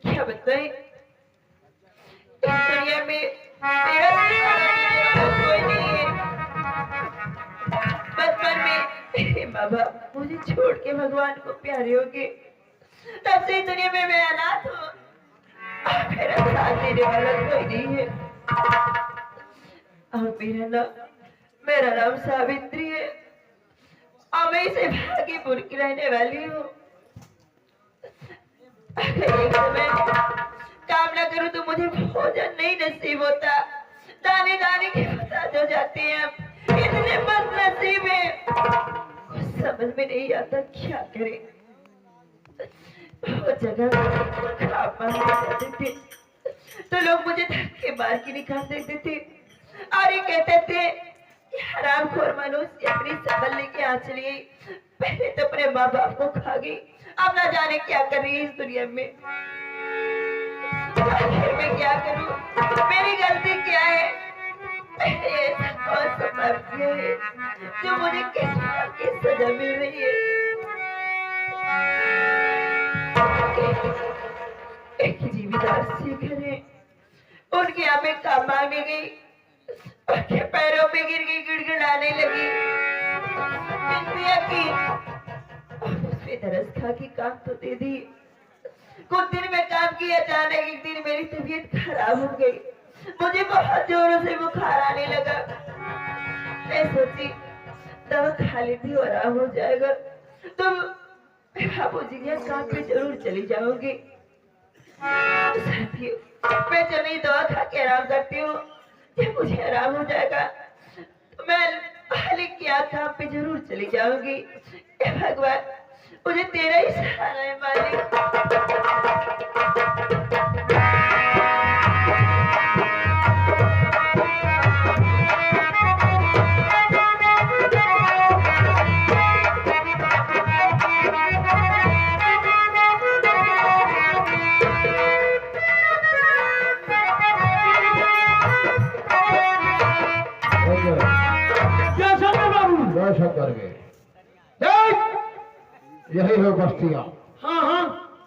क्या बताएं इस दुनिया में मेरा कोई नहीं है। बचपन में मेरे माँ बाप मुझे छोड़ के भगवान को प्यारे हो गए, तब से दुनिया में मैं अनाथ हूँ। मेरा साथ देने वाला कोई नहीं है। और मेरा नाम सावित्री है और मैं इसे भाग्यपुर की रहने वाली हूँ। एक समय काम न करूँ तो मुझे भोजन नहीं नसीब होता, दाने दाने के फसाद हो जाते हैं। इतने बदनसीब है, समझ में नहीं आता क्या करें। वो जगह खराब जाते थे तो लोग मुझे धक्के मार के निकाल देते थे और ये कहते थे कि हरामखोर मनुष्य अपनी संभलने के आ चली, पहले तो अपने माँ बाप को खा गई, अब ना जाने क्या कर रही है इस दुनिया में। आखिर मैं क्या करूं, मेरी गलती क्या है? ऐसा कौन सा पाप किया है जो मुझे किस बात की सजा मिल रही है? एक जिम्मेदार सीखर है, उनके यहाँ में काम मांगने गई, उनके पैरों में गिर गई, गिड़गिड़ाने लगी। उसने तरस खा के काम तो दे दी। कुछ दिन में काम किया, अचानक एक दिन मेरी तबीयत खराब हो गई, मुझे बहुत जोरों से बुखार आने लगा। मैं सोची दवा खा लेती और आराम हो जाएगा तो बाबूजी के काम पे जरूर चली जाऊंगी। मैं जब नहीं दवा खा के आराम करती हूँ, जब मुझे आराम हो जाएगा तो मैं मालिक के काम पे जरूर चली जाऊंगी। भगवान मुझे तेरा ही सहारा है मालिक। यही है बस्तियां। हाँ हाँ,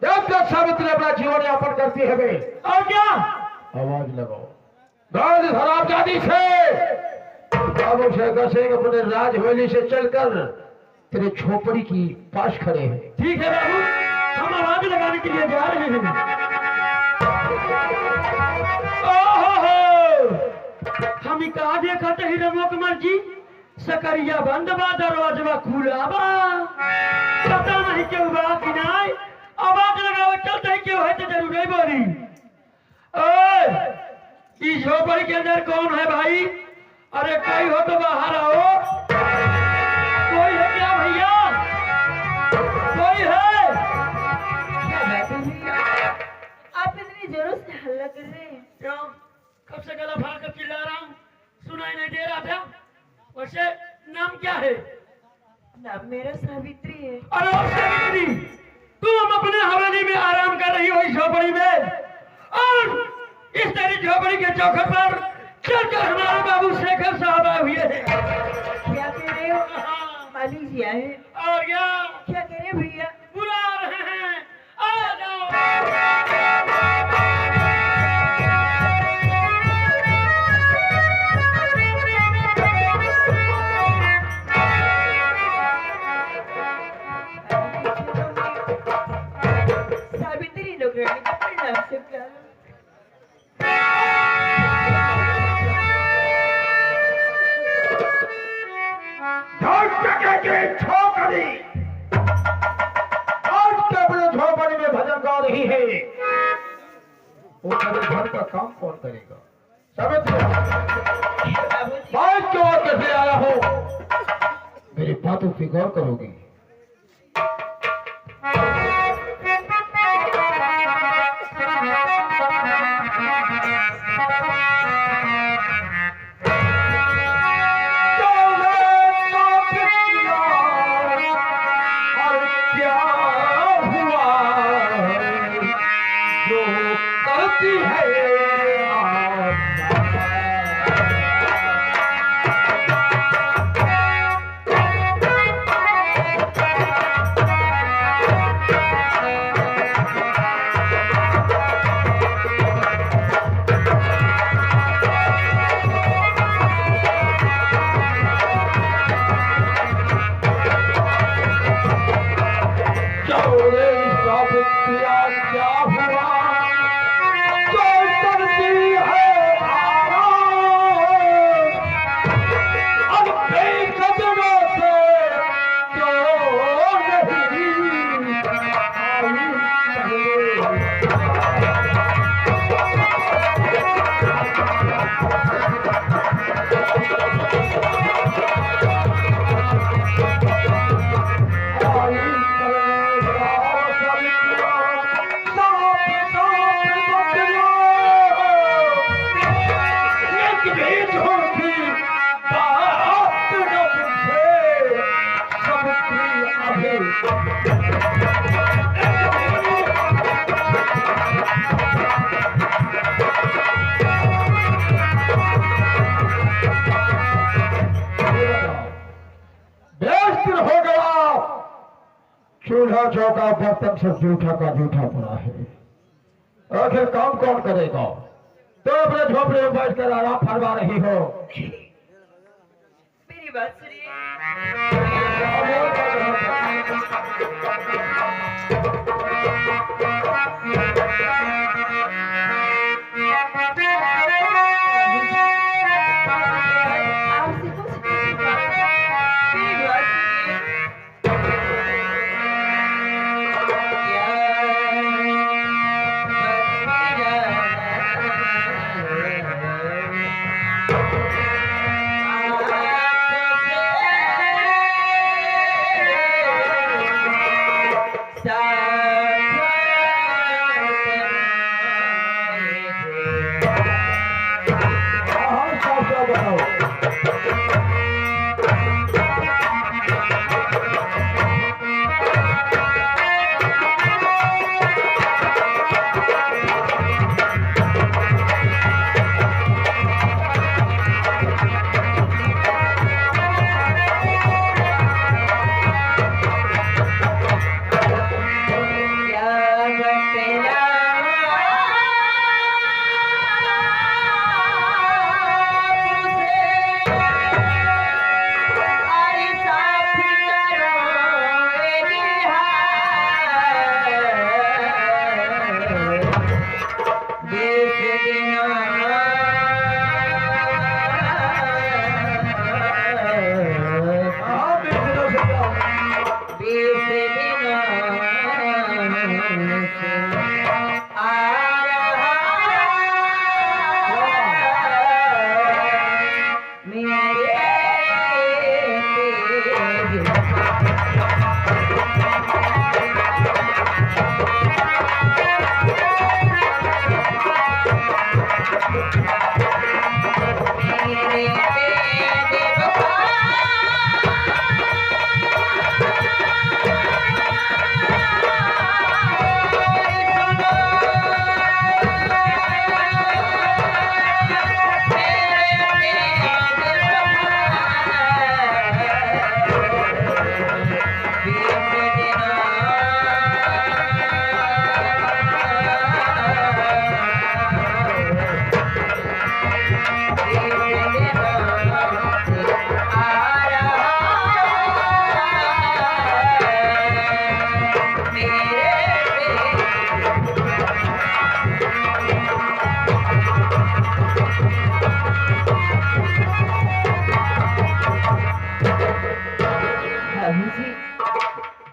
जब तक सावित्री अपना जीवन यापन करती है बे, और क्या आवाज लगाओ राज धराबजादी से बाबू शेखर सिंह अपने राज हवेली से चलकर तेरे झोपड़ी की पास खड़े हैं। ठीक है बाबू, हम आवाज लगाने के लिए जा रहे हैं। ओहो, हम कहा देखा ही रमो कुमार जी, सकरिया बंद बा, दरवाजा खुला बा, पता नहीं क्यों बात नहीं, आवाज लगाओ चलते ही क्यों है तो जरूर नहीं बोली। ओए, इस झोपड़ी के अंदर कौन है भाई? अरे कोई हो तो बाहर आओ। कोई है क्या भैया? कोई है? आप इतनी जोरों से हल्ला कर रहे हैं? क्यों? कब से गला फाड़ कर चिल्ला रहा हूँ, सुनाई नहीं दे रहा था? वैसे नाम क्या है? नाम मेरा सावित्री है। अरे सावित्री, तुम अपने हवेली में आराम कर रही हो इस झोपड़ी में, और इस तेरी झोपड़ी के चौखट पर चलकर हमारे बाबू शेखर साहब आए हुए हैं। क्या कह रहे हो? मालिक जी आए। और क्या कह रहे भैया? बुला रहे हैं, आ जाओ। सावित्री लोग नाम से प्यार दिन हो गया, चूल्हा चौका बर्तन सब जूठा का जूठा पड़ा है। आखिर काम कौन करेगा? तो अपने झोपड़े में बैठकर आराम फरमा रही हो। मेरी बात सुनिए। आपसे कुछ मेरी बात सुनिए। हाँ, साफ साफ बताओ। हाँ, बेच दो सब।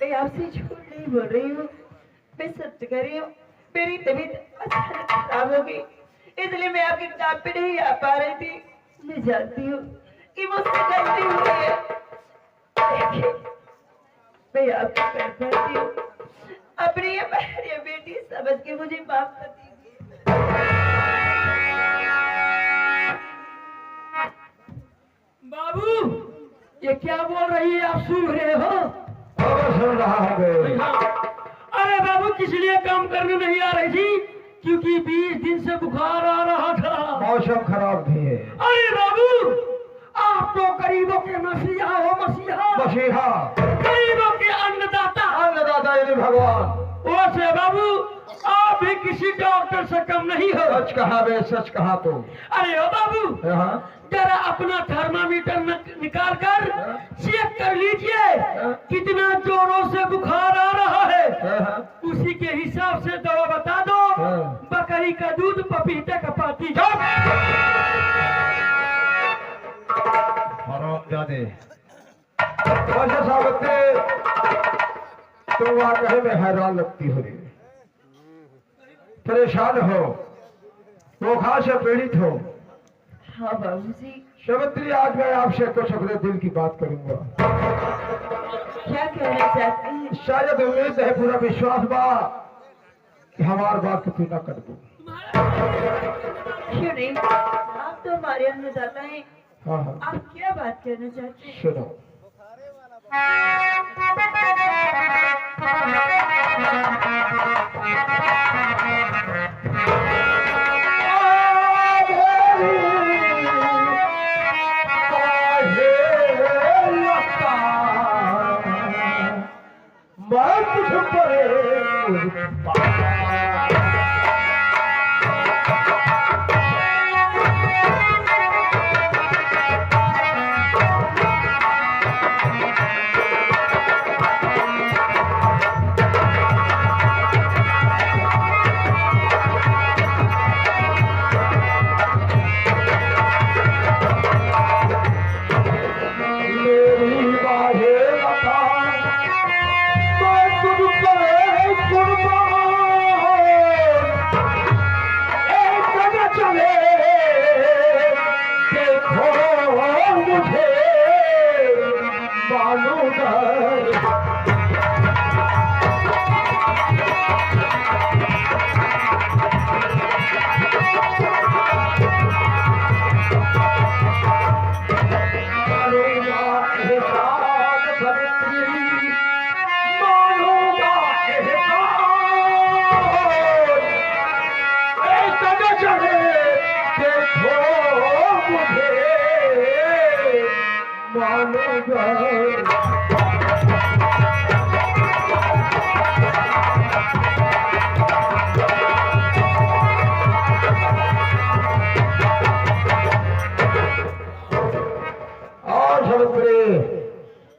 मैं आपसे झूठ नहीं बोल रही हूँ, मैं सत्य कर रही हूँ। मेरी तबीयत अचानक खराब हो गई, इसलिए मैं आपके काम पे नहीं आ पा रही थी। मैं जानती हूँ कि मुझसे गलती हुई है, लेकिन मैं आपको पैर पड़ती हूँ, अपनी ये बहन या बेटी समझ के मुझे माफ कर दीजिए। बाबू, ये क्या बोल रही है? आप सुन रहे हो? अब सुन रहा हूँ। अरे बाबू, किस लिए काम करने नहीं आ रही थी? क्योंकि 20 दिन से बुखार आ रहा था। मौसम खराब भी है। अरे बाबू, आप तो गरीबों के मसीहा हो, मसीहा। मसीहा, गरीबों के अन्नदाता। अन्नदाता यानी भगवान। वैसे बाबू, आप भी किसी डॉक्टर से कम नहीं हो। सच कहा बे, सच कहा तो। अरे ओ बाबू, हाँ, जरा अपना थर्मामीटर निकाल कर चेक कर लीजिए कितना जोरों से बुखार आ रहा है। हाँ, उसी के हिसाब से दवा बता दो। हाँ। बकरी का दूध, पपीते का पाती। जादे वैसे सावित्री, तुम वाकई में हैरान लगती हो रही, परेशान हो, बुखार से पीड़ित हो। हाँ बाबूजी। सावित्री, आज मैं आपसे कुछ अपने दिल की बात करूंगा। क्या कहना चाहते हैं? शायद उम्मीद है, पूरा विश्वास बा कि हमारी बात को तू न कर दो। क्यों नहीं, आप तो हमारे अन्नदाता हैं। हाँ हाँ, आप क्या बात करना चाहते हैं? सुनो। मैं तुझ पर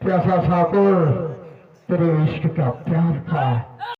प्यासा ठाकुर तेरे इश्क का प्यार था।